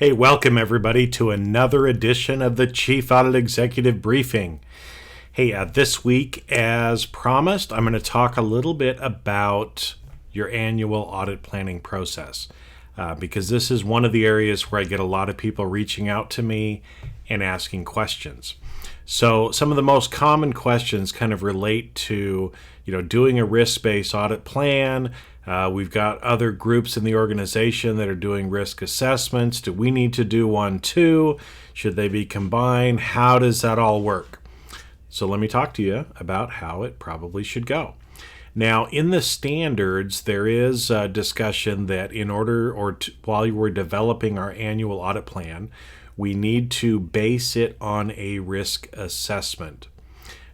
Hey, welcome everybody to another edition of the Chief Audit Executive Briefing. Hey, this week, as promised, I'm going to talk a little bit about your annual audit planning process because this is one of the areas where I get a lot of people reaching out to me and asking questions. So some of the most common questions kind of relate to, doing a risk-based audit plan. We've got other groups in the organization that are doing risk assessments. Do we need to do one too? Should they be combined? How does that all work? So let me talk to you about how it probably should go. Now, in the standards, there is a discussion that while you were developing our annual audit plan, we need to base it on a risk assessment.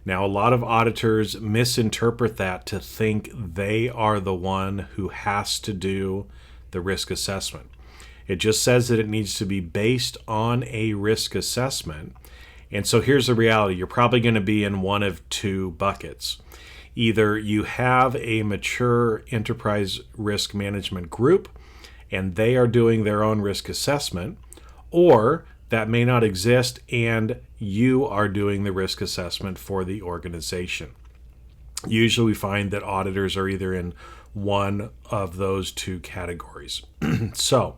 Now, a lot of auditors misinterpret that to think they are the one who has to do the risk assessment. It just says that it needs to be based on a risk assessment. And so here's the reality. You're probably going to be in one of two buckets. Either you have a mature enterprise risk management group and they are doing their own risk assessment, or that may not exist and you are doing the risk assessment for the organization. Usually we find that auditors are either in one of those two categories. So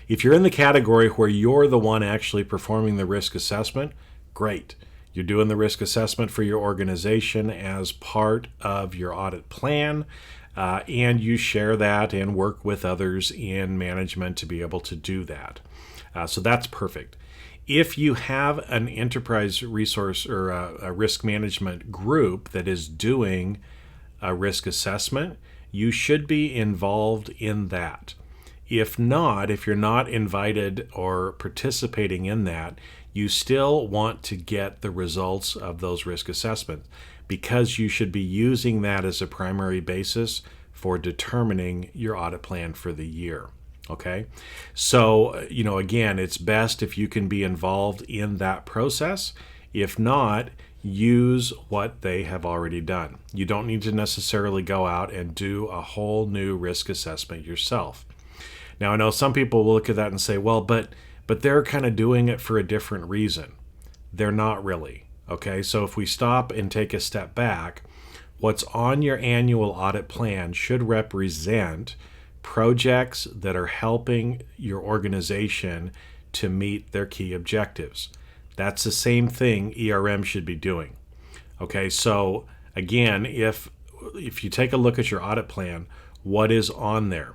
if you're in the category where you're the one actually performing the risk assessment, great. You're doing the risk assessment for your organization as part of your audit plan, and you share that and work with others in management to be able to do that. So that's perfect. If you have an enterprise resource or a risk management group that is doing a risk assessment, you should be involved in that. If not, if you're not invited or participating in that, you still want to get the results of those risk assessments because you should be using that as a primary basis for determining your audit plan for the year. Okay, so, again, it's best if you can be involved in that process. If not, use what they have already done. You don't need to necessarily go out and do a whole new risk assessment yourself. Now, I know some people will look at that and say, well, but they're kind of doing it for a different reason. They're not really. Okay, so if we stop and take a step back, what's on your annual audit plan should represent projects that are helping your organization to meet their key objectives. That's the same thing ERM should be doing. Okay, so again, if you take a look at your audit plan, what is on there?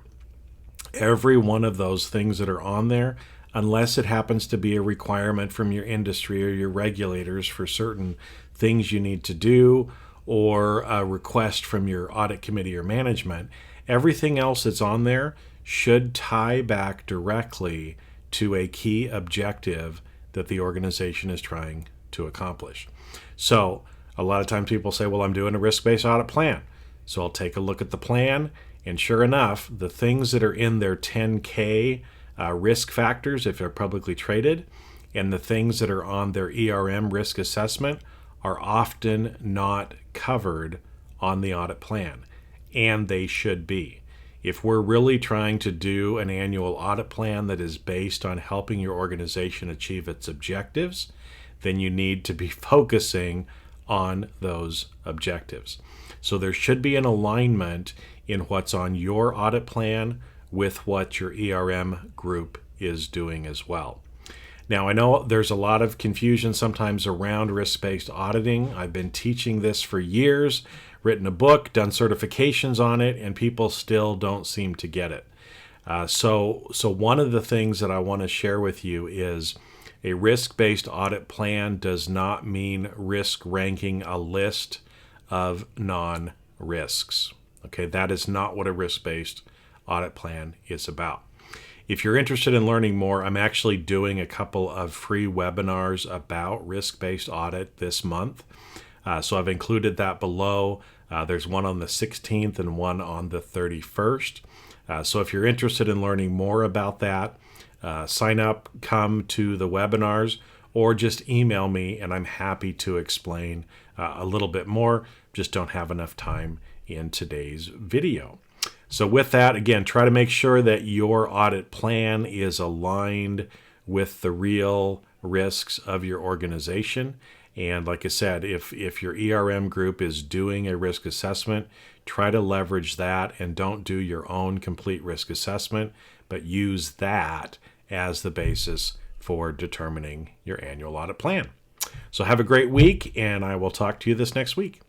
Every one of those things that are on there, unless it happens to be a requirement from your industry or your regulators for certain things you need to do, or a request from your audit committee or management, everything else that's on there should tie back directly to a key objective that the organization is trying to accomplish. So a lot of times people say, well, I'm doing a risk-based audit plan. So I'll take a look at the plan, and sure enough, the things that are in their 10K risk factors, if they're publicly traded, and the things that are on their ERM risk assessment are often not covered on the audit plan. And they should be. If we're really trying to do an annual audit plan that is based on helping your organization achieve its objectives, then you need to be focusing on those objectives. So there should be an alignment in what's on your audit plan with what your ERM group is doing as well. Now, I know there's a lot of confusion sometimes around risk-based auditing. I've been teaching this for years, written a book, done certifications on it, and people still don't seem to get it. So one of the things that I want to share with you is a risk-based audit plan does not mean risk ranking a list of non-risks. Okay, that is not what a risk-based audit plan is about. If you're interested in learning more, I'm actually doing a couple of free webinars about risk-based audit this month. So I've included that below. There's one on the 16th and one on the 31st. So if you're interested in learning more about that, sign up, come to the webinars, or just email me and I'm happy to explain a little bit more. Just don't have enough time in today's video. So with that, again, try to make sure that your audit plan is aligned with the real risks of your organization. And like I said, if your ERM group is doing a risk assessment, try to leverage that and don't do your own complete risk assessment, but use that as the basis for determining your annual audit plan. So have a great week, and I will talk to you this next week.